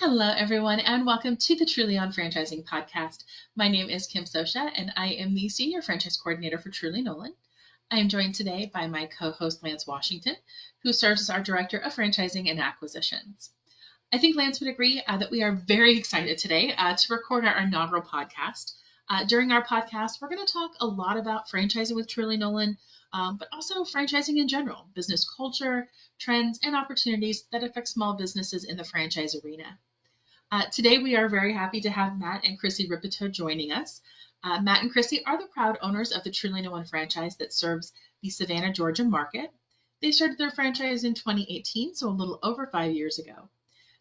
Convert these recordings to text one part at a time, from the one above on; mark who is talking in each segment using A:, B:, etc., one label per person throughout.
A: Hello, everyone, and welcome to the Truly on Franchising podcast. My name is Kim Sosha, and I am the Senior Franchise Coordinator for Truly Nolan. I am joined today by my co-host Lance Washington, who serves as our Director of Franchising and Acquisitions. I think Lance would agree that we are very excited today to record our inaugural podcast. During our podcast, we're going to talk a lot about franchising with Truly Nolan, but also franchising in general, business culture, trends, and opportunities that affect small businesses in the franchise arena. Today, we are very happy to have Matt and Chrissy Rippetoe joining us. Matt and Chrissy are the proud owners of the Truly No One franchise that serves the Savannah, Georgia market. They started their franchise in 2018, so a little over 5 years ago.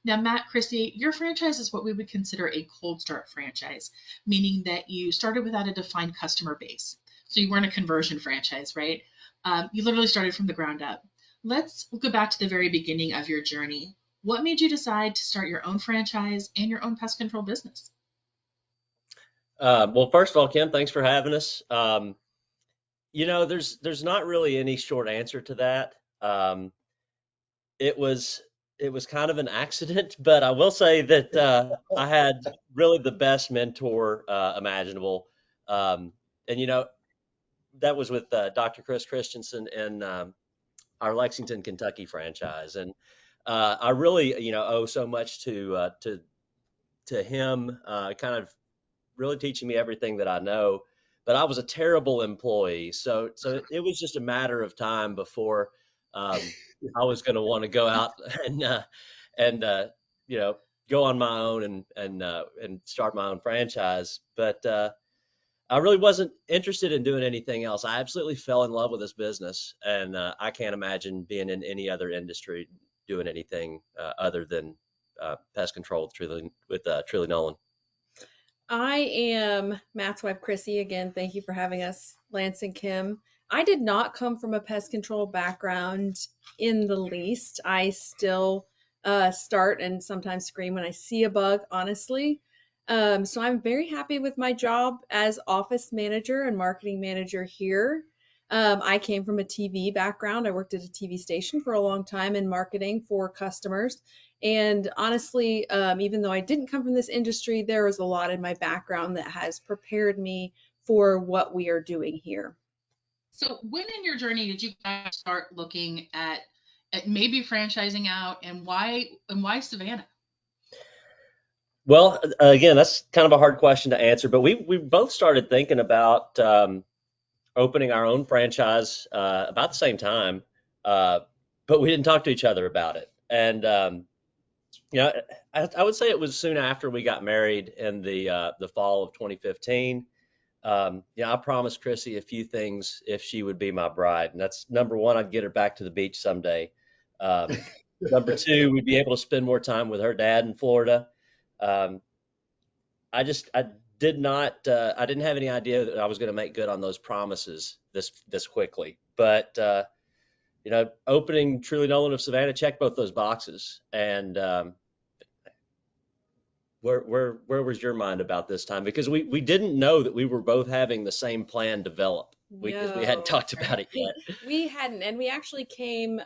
A: Now, Matt, Chrissy, your franchise is what we would consider a cold start franchise, meaning that you started without a defined customer base. So you weren't a conversion franchise, right? You literally started from the ground up. Let's go back to the very beginning of your journey. What made you decide to start your own franchise and your own pest control business?
B: Well, first of all, Kim, thanks for having us. There's not really any short answer to that. It was it was kind of an accident, but I will say that I had really the best mentor imaginable, um, and that was with Dr. Chris Christensen and our Lexington, Kentucky franchise, and I really owe so much to him, kind of really teaching me everything that I know. But I was a terrible employee, so it was just a matter of time before I was going to want to go out and and you know go on my own and start my own franchise. But I really wasn't interested in doing anything else. I absolutely fell in love with this business, and I can't imagine being in any other industry doing anything other than pest control with Truly Nolan.
C: I am Matt's wife, Chrissy. Again, thank you for having us, Lance and Kim. I did not come from a pest control background in the least. I still start and sometimes scream when I see a bug, honestly. So I'm very happy with my job as office manager and marketing manager here. I came from a TV background. I worked at a TV station for a long time in marketing for customers. And honestly, even though I didn't come from this industry, there was a lot in my background that has prepared me for what we are doing here.
A: So, when in your journey did you guys start looking at maybe franchising out, and why Savannah?
B: Well, again, that's kind of a hard question to answer, but we both started thinking about opening our own franchise about the same time, uh, but we didn't talk to each other about it. And you know, I would say it was soon after we got married in the fall of 2015. I promised Chrissy a few things if she would be my bride, and that's number one, I'd get her back to the beach someday. Um, Number two, we'd be able to spend more time with her dad in Florida. Um, I did not I didn't have any idea that I was going to make good on those promises this quickly. But opening Truly Nolan of Savannah checked both those boxes. And where was your mind about this time? Because we didn't know that we were both having the same plan develop because we hadn't
C: No,
B: talked about it yet.
C: we hadn't. And we actually came,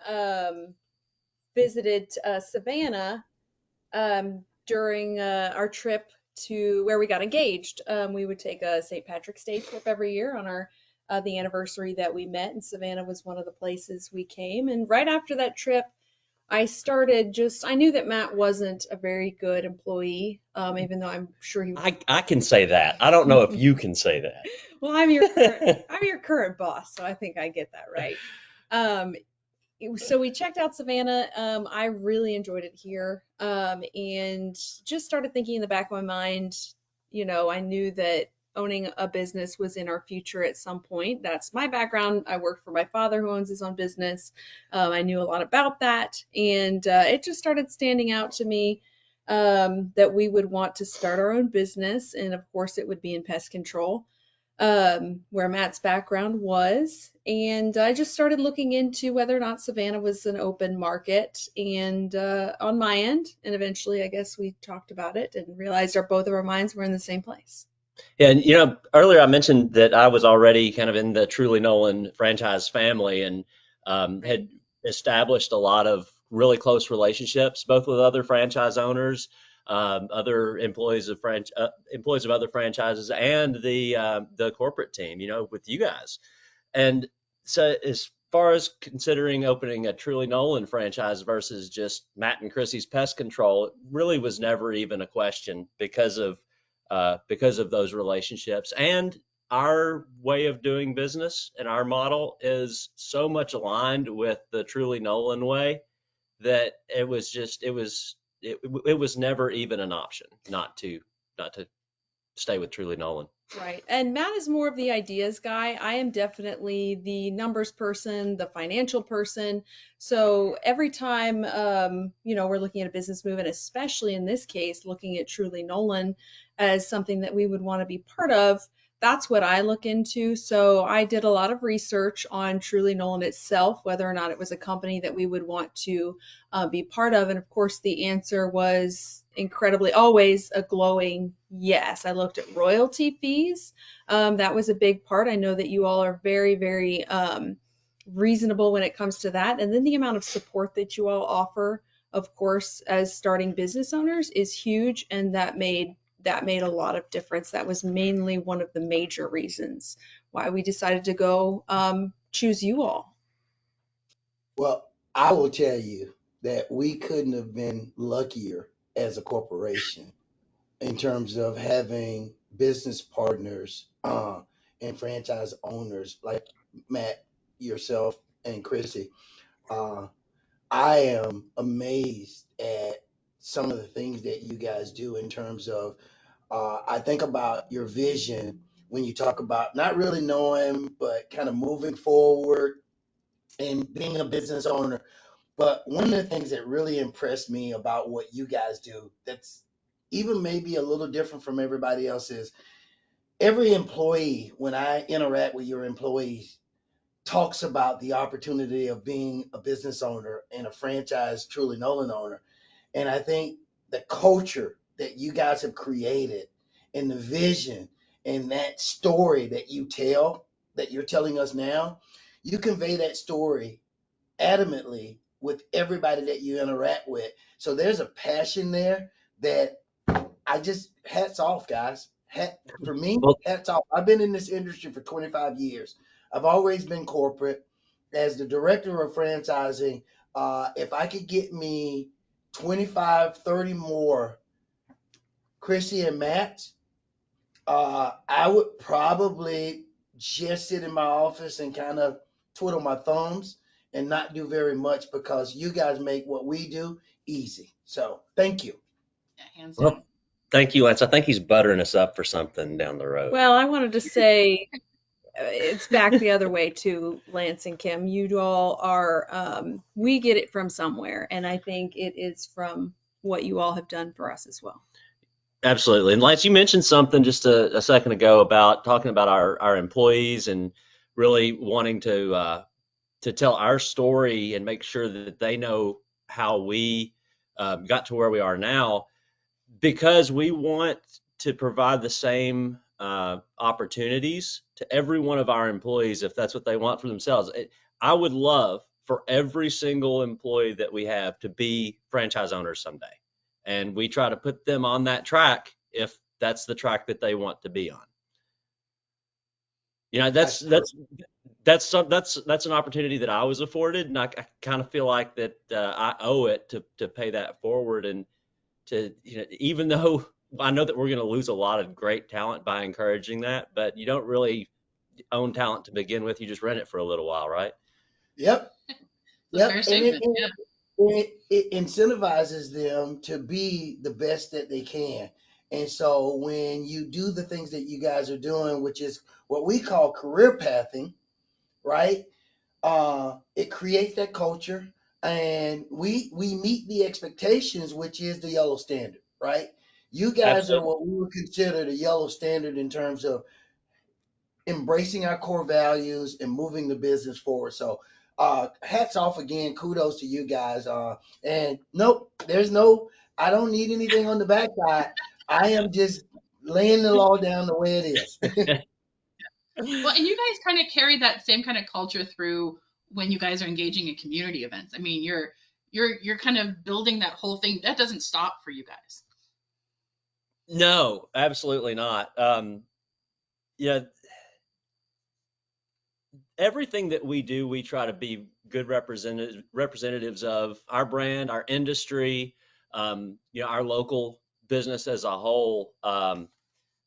C: visited Savannah during our trip to where we got engaged. We would take a St. Patrick's Day trip every year on our the anniversary that we met, and Savannah was one of the places we came. And right after that trip, I knew that Matt wasn't a very good employee, even though I'm sure he.
B: I can say that. I don't know if you can say
C: Well, I'm
B: that.
C: your current boss, so I think I get that right. Um, so we checked out Savannah. I really enjoyed it here, and just started thinking in the back of my mind. I knew that owning a business was in our future at some point. That's my background. I worked for my father, who owns his own business. I knew a lot about that, and it just started standing out to me that we would want to start our own business, and of course, it would be in pest control, where Matt's background was. And I just started looking into whether or not Savannah was an open market, and on my end. And eventually, I guess we talked about it and realized both of our minds were in the same place.
B: Yeah, and earlier I mentioned that I was already kind of in the Truly Nolan franchise family and
C: Right.
B: had established a lot of really close relationships, both with other franchise owners, other employees of employees of other franchises, and the corporate team, with you guys. And so as far as considering opening a Truly Nolan franchise versus just Matt and Chrissy's Pest Control, it really was never even a question because of those relationships. And our way of doing business and our model is so much aligned with the Truly Nolan way that it was never even an option not to stay with Truly Nolan.
C: Right. And Matt is more of the ideas guy. I am definitely the numbers person, the financial person. So every time, we're looking at a business move, and especially in this case, looking at Truly Nolan as something that we would want to be part of, that's what I look into. So I did a lot of research on Truly Nolan itself, whether or not it was a company that we would want to be part of. And of course, the answer was incredibly always a glowing yes. I looked at royalty fees. That was a big part. I know that you all are very, very reasonable when it comes to that. And then the amount of support that you all offer, of course, as starting business owners is huge. And that made a lot of difference. That was mainly one of the major reasons why we decided to go choose you all.
D: Well, I will tell you that we couldn't have been luckier as a corporation in terms of having business partners and franchise owners like Matt, yourself, and Chrissy. Uh, I am amazed at some of the things that you guys do in terms of, I think about your vision when you talk about not really knowing, but kind of moving forward and being a business owner. But one of the things that really impressed me about what you guys do, that's even maybe a little different from everybody else, is every employee, when I interact with your employees, talks about the opportunity of being a business owner and a franchise Truly Nolan owner. And I think the culture that you guys have created and the vision and that story that you tell, that you're telling us now, you convey that story adamantly with everybody that you interact with. So there's a passion there that I just hats off, guys. For me,
B: Well,
D: hats off. I've been in this industry for 25 years. I've always been corporate. As the director of franchising, if I could get me 25, 30 more Chrissy and Matt, I would probably just sit in my office and kind of twiddle my thumbs and not do very much because you guys make what we do easy. So thank you.
A: Yeah, hands down.
B: well, thank you, Lance. I think he's buttering us up for something down the road.
C: Well, I wanted to say it's back the other way too, Lance and Kim. You all are, we get it from somewhere, and I think it is from what you all have done for us as well.
B: Absolutely. And Lance, you mentioned something just a second ago about talking about our employees and really wanting to tell our story and make sure that they know how we got to where we are now, because we want to provide the same opportunities to every one of our employees if that's what they want for themselves. I would love for every single employee that we have to be franchise owners someday. And we try to put them on that track if that's the track that they want to be on. That's an opportunity that I was afforded, and I kind of feel like that I owe it to pay that forward, and to even though I know that we're going to lose a lot of great talent by encouraging that, but you don't really own talent to begin with. You just rent it for a little while, right?
D: Yep.
A: It's a
D: Yep.
A: fair
D: And
A: statement. Yeah.
D: it incentivizes them to be the best that they can. And so when you do the things that you guys are doing, which is what we call career pathing, right? It creates that culture, and we meet the expectations, which is the yellow standard, right? You guys are
B: Absolutely.
D: what we would consider the yellow standard in terms of embracing our core values and moving the business forward. So hats off again, kudos to you guys. And nope, I don't need anything on the backside. I am just laying the law down the way it is.
A: Well, and you guys kind of carry that same kind of culture through when you guys are engaging in community events. I mean, you're kind of building that whole thing. That doesn't stop for you guys.
B: No, absolutely not. Yeah, everything that we do, we try to be good representatives of our brand, our industry, our local business as a whole.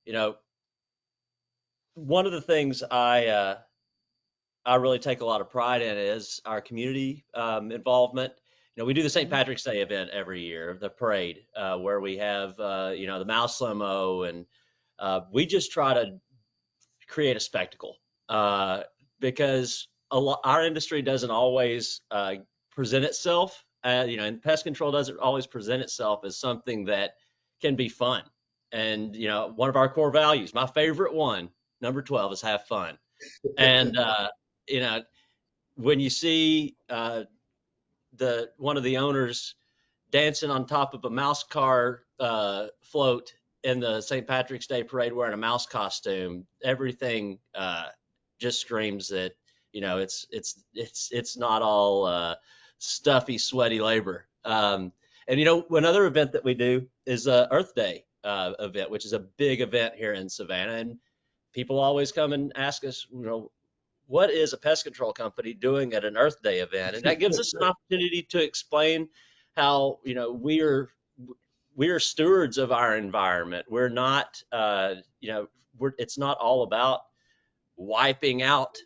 B: You know, one of the things I really take a lot of pride in is our community involvement. We do the St.
C: Mhm.
B: Patrick's Day event every year, the parade, where we have the mouse limo, and we just try to create a spectacle, because our industry doesn't always present itself, and pest control doesn't always present itself as something that can be fun. And one of our core values, my favorite one, number 12, is have fun. And you know, when you see the one of the owners dancing on top of a mouse car float in the St. Patrick's Day parade wearing a mouse costume, everything just screams that it's not all stuffy, sweaty labor. And another event that we do is Earth Day event, which is a big event here in Savannah, and people always come and ask us, what is a pest control company doing at an Earth Day event? And that gives us an opportunity to explain how we are stewards of our environment. We're not it's not all about wiping out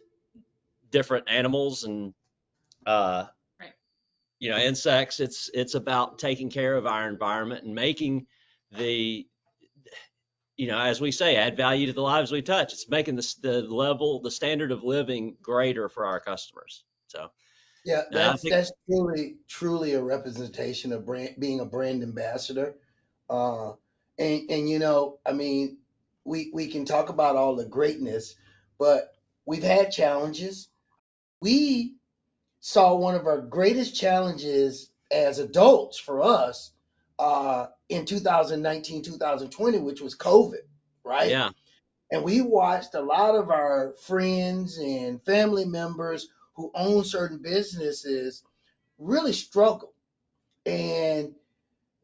B: different animals and uh,
A: Right.
B: insects. It's about taking care of our environment and making the as we say, add value to the lives we touch. It's making the standard of living greater for our customers. So,
D: Yeah,
B: I think,
D: that's truly a representation of being a brand ambassador. Uh, and I mean, we can talk about all the greatness, but we've had challenges. We saw one of our greatest challenges as adults for us in 2019, 2020, which was COVID, right?
B: yeah,
D: And we watched a lot of our friends and family members who own certain businesses really struggle. And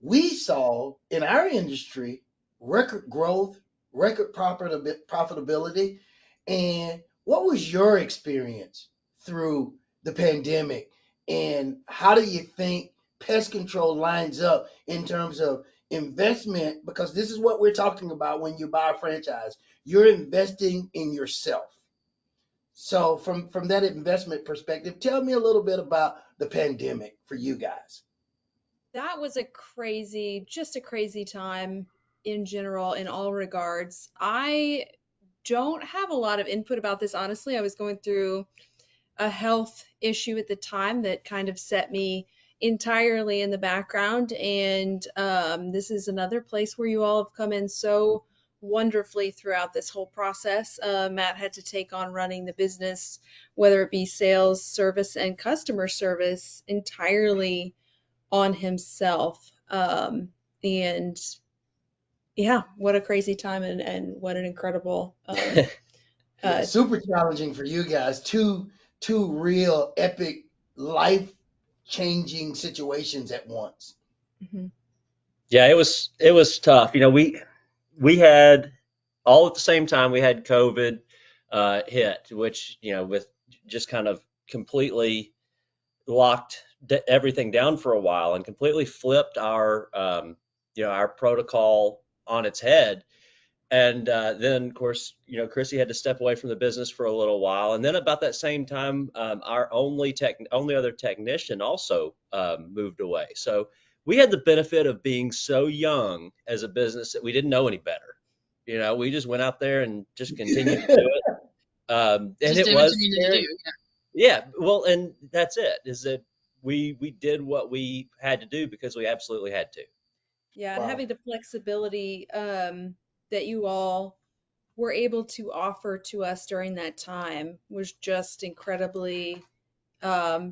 D: we saw in our industry record growth, record profitability. And what was your experience through the pandemic? And how do you think pest control lines up in terms of investment? Because this is what we're talking about when you buy a franchise. You're investing in yourself. So from that investment perspective, tell me a little bit about the pandemic for you guys.
C: That was just a crazy time in general, in all regards. I don't have a lot of input about this, honestly. I was going through a health issue at the time that kind of set me entirely in the background. And this is another place where you all have come in so wonderfully throughout this whole process. Matt had to take on running the business, whether it be sales, service, and customer service, entirely on himself. And yeah, what a crazy time, and what an incredible
D: Yeah,
C: uh,
D: super challenging for you guys. Two real epic life changing situations at once.
C: mhm.
B: yeah, it was tough. We had all at the same time. We had COVID hit, which with just kind of completely locked everything down for a while and completely flipped our protocol on its head. And then, of course, Chrissy had to step away from the business for a little while. And then about that same time, our only other technician also moved away. So we had the benefit of being so young as a business that we didn't know any better. We just went out there and just continued to do it. And
A: Just
B: it
A: did what you
B: was
A: needed to
B: scary.
A: do.
B: Yeah, well, and that's it, is that we did what we had to do because we absolutely had to.
C: Yeah, and
D: Wow.
C: having the flexibility that you all were able to offer to us during that time was just incredibly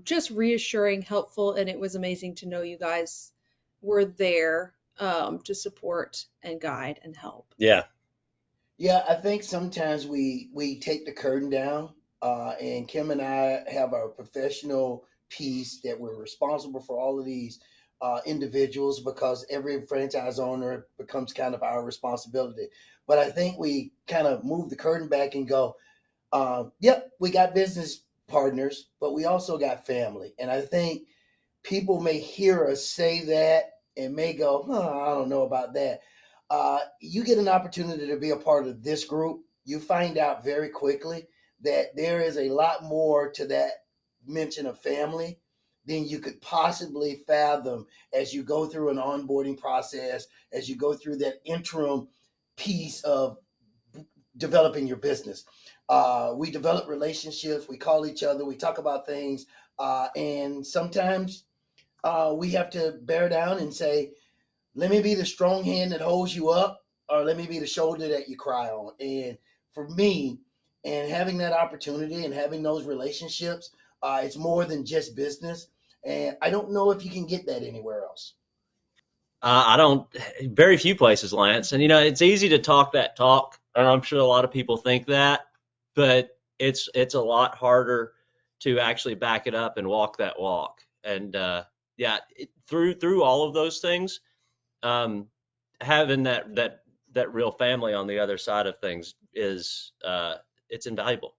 C: just reassuring, helpful, and it was amazing to know you guys were there to support and guide and help.
B: Yeah.
D: Yeah, I think sometimes we take the curtain down, and Kim and I have our professional piece that we're responsible for all of these. individuals, because every franchise owner becomes kind of our responsibility. But I think we kind of move the curtain back and go, yep, we got business partners, but we also got family. And I think people may hear us say that and may go, huh, I don't know about that. You get an opportunity to be a part of this group, you find out very quickly that there is a lot more to that mention of family than you could possibly fathom as you go through an onboarding process, as you go through that interim piece of developing your business. We develop relationships, we call each other, we talk about things, and sometimes we have to bear down and say, let me be the strong hand that holds you up, or let me be the shoulder that you cry on. And for me, and having that opportunity and having those relationships, it's more than just business. And I don't know if you can get that anywhere else.
B: I don't, very few places, Lance. And, it's easy to talk that talk, and I'm sure a lot of people think that, but it's a lot harder to actually back it up and walk that walk. And yeah, through all of those things, um, having that real family on the other side of things is it's invaluable.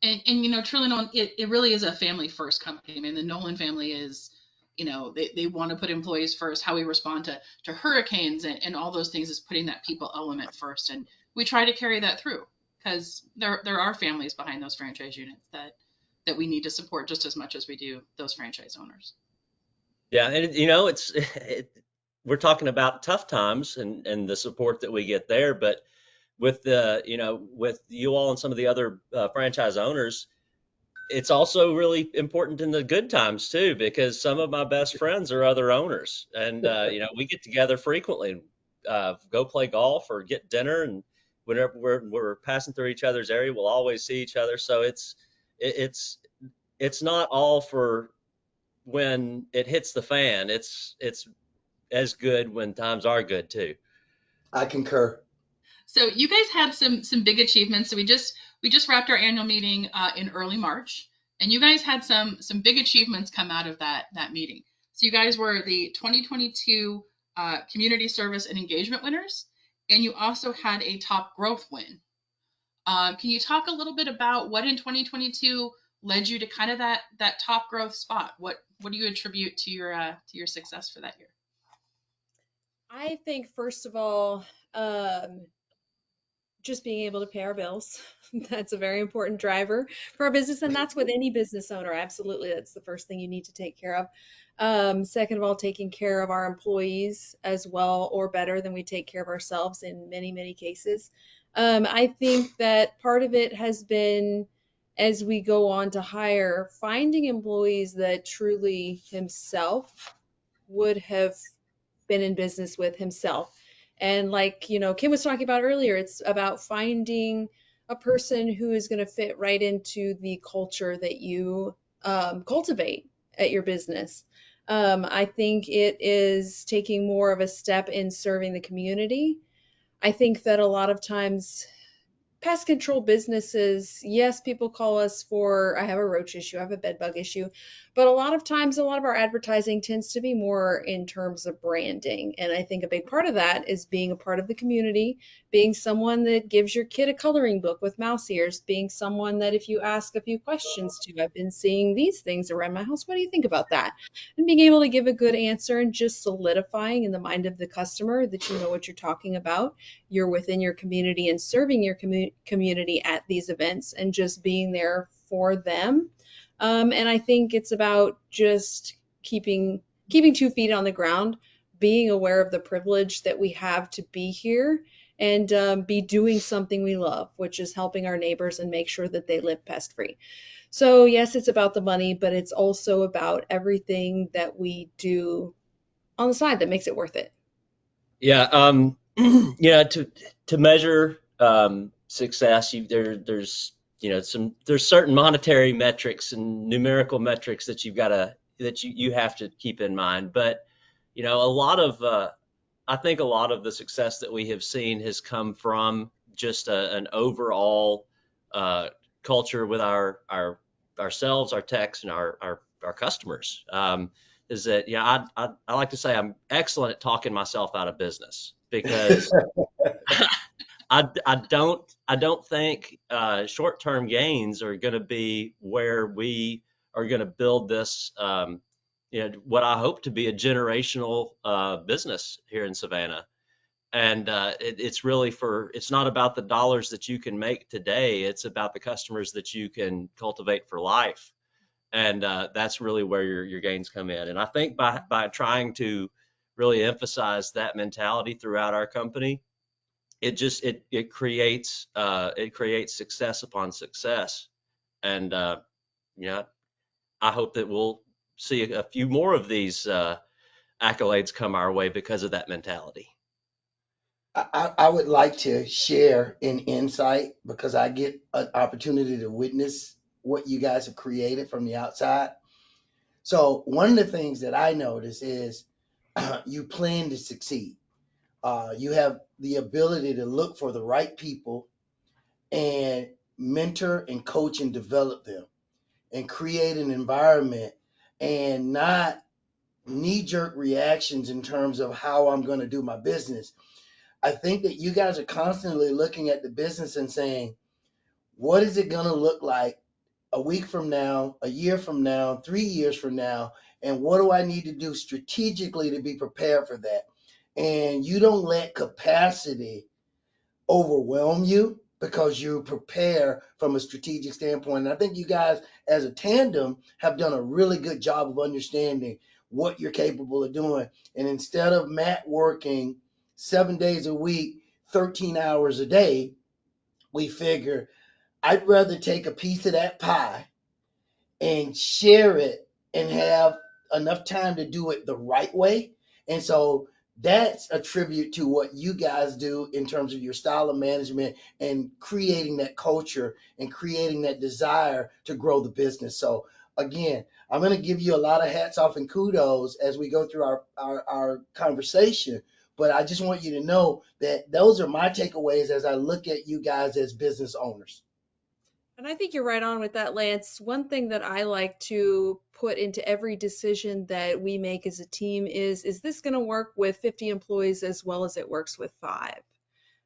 A: And truly, Nolan, it really is a family first company. I mean, the Nolan family is, they want to put employees first. How we respond to hurricanes and all those things is putting that people element first. And we try to carry that through, because there are families behind those franchise units that we need to support just as much as we do those franchise owners.
B: Yeah, and we're talking about tough times and the support that we get there, but with with you all and some of the other franchise owners, it's also really important in the good times too, because some of my best friends are other owners, and we get together frequently, go play golf or get dinner, and whenever we're passing through each other's area, we'll always see each other. So it's it's not all for when it hits the fan. It's as good when times are good too.
D: I concur.
A: So you guys had some big achievements. So we just wrapped our annual meeting in early March, and you guys had some big achievements come out of that meeting. So you guys were the 2022 community service and engagement winners, and you also had a top growth win. Can you talk a little bit about what in 2022 led you to kind of that top growth spot? What do you attribute to your success for that year?
C: I think first of all, just being able to pay our bills. That's a very important driver for our business. And that's with any business owner. Absolutely. That's the first thing you need to take care of. Second of all, taking care of our employees as well or better than we take care of ourselves in many, many cases. I think that part of it has been, as we go on to hire, finding employees that truly himself would have been in business with himself. And like, Kim was talking about earlier, it's about finding a person who is going to fit right into the culture that you cultivate at your business. I think it is taking more of a step in serving the community. I think that a lot of times pest control businesses, yes, people call us for, I have a roach issue, I have a bed bug issue, but a lot of times, a lot of our advertising tends to be more in terms of branding. And I think a big part of that is being a part of the community, being someone that gives your kid a coloring book with mouse ears, being someone that if you ask a few questions to, I've been seeing these things around my house, what do you think about that? And being able to give a good answer and just solidifying in the mind of the customer that you know what you're talking about, you're within your community and serving your community at these events and just being there for them. And I think it's about just keeping 2 feet on the ground, being aware of the privilege that we have to be here and be doing something we love, which is helping our neighbors and make sure that they live pest free. So yes, it's about the money, but it's also about everything that we do on the side that makes it worth it.
B: Yeah, yeah. To measure success, there's there's certain monetary metrics and numerical metrics that you have to keep in mind. But a lot of I think a lot of the success that we have seen has come from just an overall culture with ourselves, our techs, and our customers. is that, yeah, I like to say I'm excellent at talking myself out of business because I don't think short-term gains are going to be where we are going to build this, what I hope to be a generational business here in Savannah. And it's really it's not about the dollars that you can make today. It's about the customers that you can cultivate for life. And that's really where your gains come in. And I think by trying to really emphasize that mentality throughout our company, it creates success upon success. And yeah, I hope that we'll see a few more of these accolades come our way because of that mentality.
D: I would like to share an insight because I get an opportunity to witness what you guys have created from the outside. So one of the things that I notice is you plan to succeed. You have the ability to look for the right people and mentor and coach and develop them and create an environment and not knee jerk reactions in terms of how I'm going to do my business. I think that you guys are constantly looking at the business and saying, what is it going to look like a week from now, a year from now, 3 years from now? And what do I need to do strategically to be prepared for that? And you don't let capacity overwhelm you because you prepare from a strategic standpoint. And I think you guys, as a tandem, have done a really good job of understanding what you're capable of doing. And instead of Matt working 7 days a week, 13 hours a day, we figure I'd rather take a piece of that pie and share it and have enough time to do it the right way. And so that's a tribute to what you guys do in terms of your style of management and creating that culture and creating that desire to grow the business. So again, I'm going to give you a lot of hats off and kudos as we go through our conversation. But I just want you to know that those are my takeaways as I look at you guys as business owners.
C: And I think you're right on with that, Lance. One thing that I like to put into every decision that we make as a team is this going to work with 50 employees as well as it works with 5?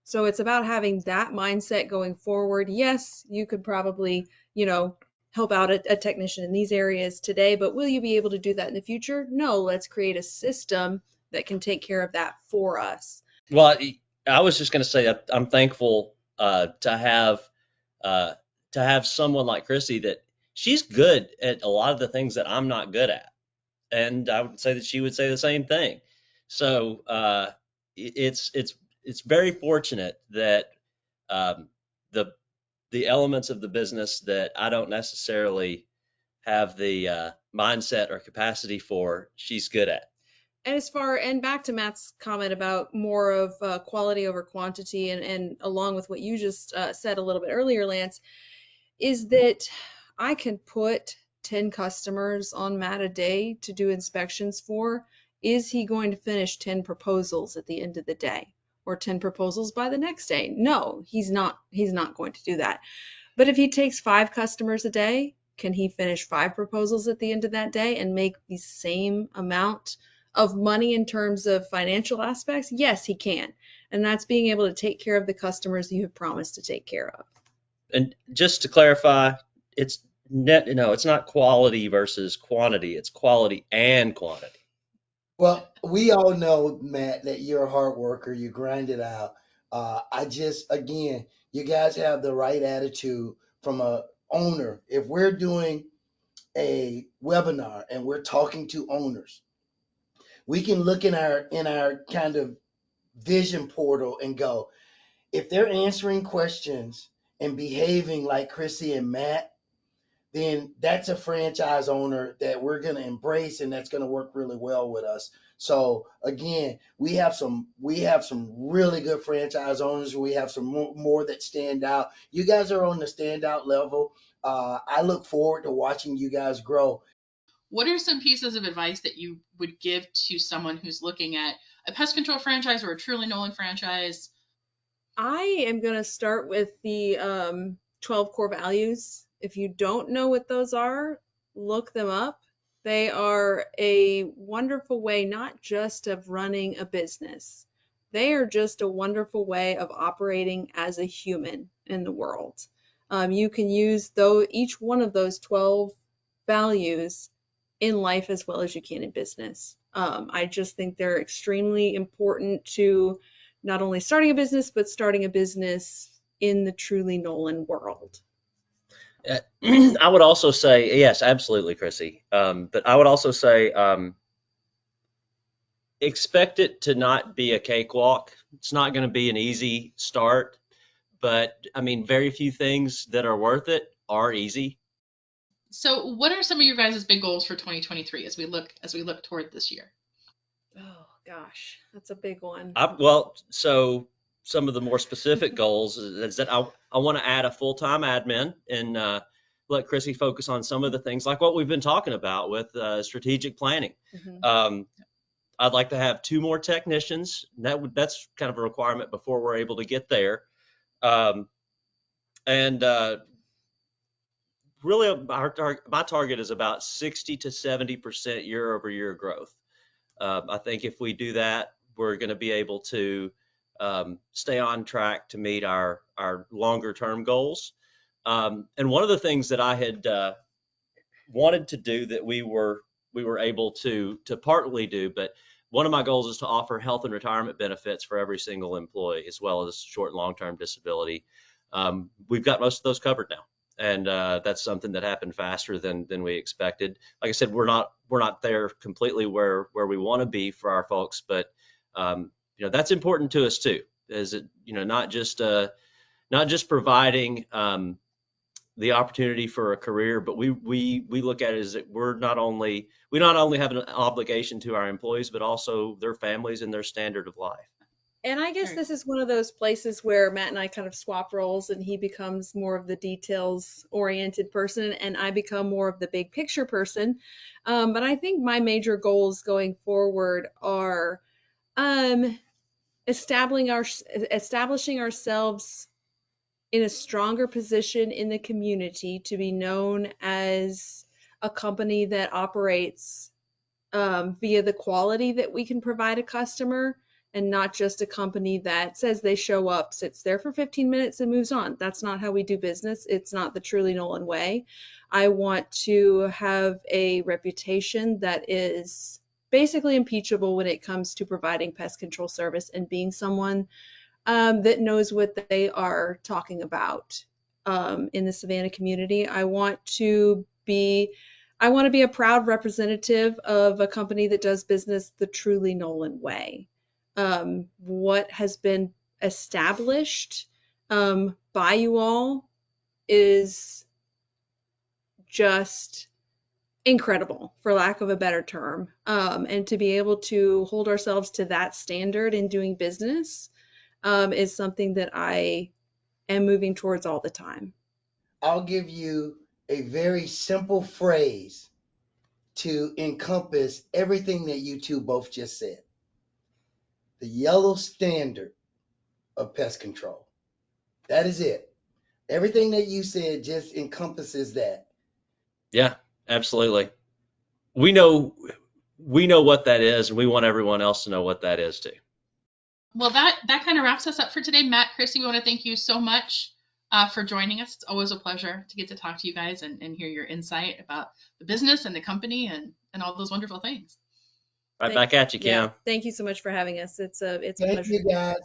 C: So it's about having that mindset going forward. Yes, you could probably, help out a technician in these areas today, but will you be able to do that in the future? No, let's create a system that can take care of that for us.
B: Well, I was just going to say that I'm thankful uh, to have someone like Chrissy that she's good at a lot of the things that I'm not good at, and I would say that she would say the same thing. So it's very fortunate that um, the the elements of the business that I don't necessarily have the mindset or capacity for, she's good at.
C: And back to Matt's comment about more of quality over quantity, and along with what you just said a little bit earlier, Lance, is that I can put 10 customers on Matt a day to do inspections for. Is he going to finish 10 proposals at the end of the day or 10 proposals by the next day? No, he's not. He's not going to do that. But if he takes 5 customers a day, can he finish 5 proposals at the end of that day and make the same amount of money in terms of financial aspects? Yes, he can. And that's being able to take care of the customers you have promised to take care of.
B: And just to clarify, it's it's not quality versus quantity. It's quality and quantity.
D: Well, we all know, Matt, that you're a hard worker. You grind it out. Again, you guys have the right attitude from a owner. If we're doing a webinar and we're talking to owners, we can look in our kind of vision portal and go, if they're answering questions and behaving like Chrissy and Matt, then that's a franchise owner that we're going to embrace and that's going to work really well with us. So again, we have some really good franchise owners. We have some more that stand out. You guys are on the standout level. I look forward to watching you guys grow.
A: What are some pieces of advice that you would give to someone who's looking at a pest control franchise or a Truly Nolan franchise?
C: I am going to start with the 12 core values. If you don't know what those are, look them up. They are a wonderful way not just of running a business. They are just a wonderful way of operating as a human in the world. You can use each one of those 12 values in life as well as you can in business. I just think they're extremely important to not only starting a business, but starting a business in the truly Nolan world.
B: I would also say, yes, absolutely, Chrissy. But I would also say, expect it to not be a cakewalk. It's not going to be an easy start, but I mean, very few things that are worth it are easy.
A: So, what are some of your guys' big goals for 2023 as we look toward this year?
C: Oh gosh, that's a big one.
B: So some of the more specific goals is that I want to add a full-time admin and let Chrissy focus on some of the things like what we've been talking about with strategic planning.
C: Mhm.
B: I'd like to have 2 more technicians. That's kind of a requirement before we're able to get there. And really, my target is about 60 to 70% year-over-year growth. I think if we do that, we're going to be able to stay on track to meet our longer-term goals. And one of the things that I had wanted to do that we were able to partly do, but one of my goals is to offer health and retirement benefits for every single employee, as well as short and long-term disability. We've got most of those covered now, and that's something that happened faster than we expected. Like I said, we're not there completely where we want to be for our folks, but that's important to us too. Is it not just providing the opportunity for a career, but we look at it as that we not only have an obligation to our employees, but also their families and their standard of life.
C: And I guess this is one of those places where Matt and I kind of swap roles, and he becomes more of the details oriented person and I become more of the big picture person. But I think my major goals going forward are establishing ourselves in a stronger position in the community to be known as a company that operates via the quality that we can provide a customer, and not just a company that says they show up, sits there for 15 minutes and moves on. That's not how we do business. It's not the truly Nolan way. I want to have a reputation that is basically impeachable when it comes to providing pest control service and being someone that knows what they are talking about in the Savannah community. I want to be a proud representative of a company that does business the truly Nolan way. What has been established by you all is just incredible, for lack of a better term. And to be able to hold ourselves to that standard in doing business is something that I am moving towards all the time.
D: I'll give you a very simple phrase to encompass everything that you two both just said. The yellow standard of pest control. That is it. Everything that you said just encompasses that.
B: Yeah, absolutely. We know what that is, and we want everyone else to know what that is too.
A: Well, that kind of wraps us up for today. Matt, Chrissy, we want to thank you so much for joining us. It's always a pleasure to get to talk to you guys and hear your insight about the business and the company and all those wonderful things.
B: Right back at you, Kim.
C: Yeah, thank you so much for having us. It's a
D: Thank
C: pleasure.
D: you, guys.